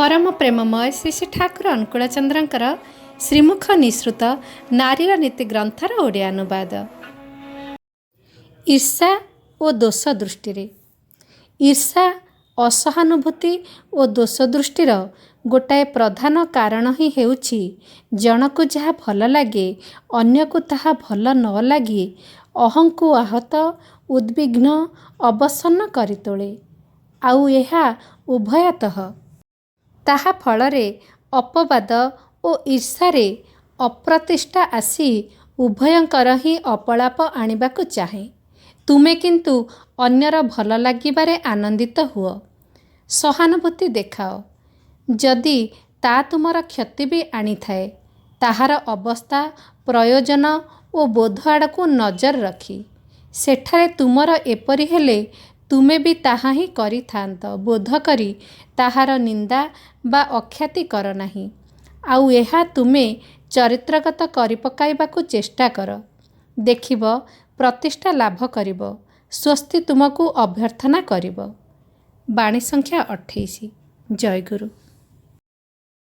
परम प्रेममय श्री श्री ठाकुर अनुकूलचंद्रंकर श्रीमुख निःसृत नारीर नीति ग्रंथर ओडिया अनुवाद। ईर्षा और दोष दृष्टि। ईर्षा असहानुभूति और दोष दृष्टिर गोटाए प्रधान कारण ही हेउछि जनकु जहा भल लगे अन्यकु ताहा भल न लगे अहंकु आहत उद्विग्न अवसन्न करि तोले। आउ एहा उभयतः ताहा फलरे अपवाद और ईर्षारे अप्रतिष्ठा आसी उभयंकर ही अपलाप आनिबाकु चाहे। तुमे किंतु अन्यर भल लागिबारे आनंदित हुओ, सहानुभूति देखाओ। जदि ता तुमर क्षति भी आनी थाए ताहार अवस्था प्रयोजन और बोध आड़कु नजर रखी सेठारे तुमर एपरि हेले तुमे भी ताहा ही करिथांत बोध करी ताहार निंदा बा अख्याति कर नाही। आउ एहा तुमे चरित्रगत करि पकाइबाकु चेष्टा कर, देखिब प्रतिष्ठा लाभ करिब, स्वस्ति तुमको अभ्यर्थना करिब। बाणी संख्या 28। जय गुरु।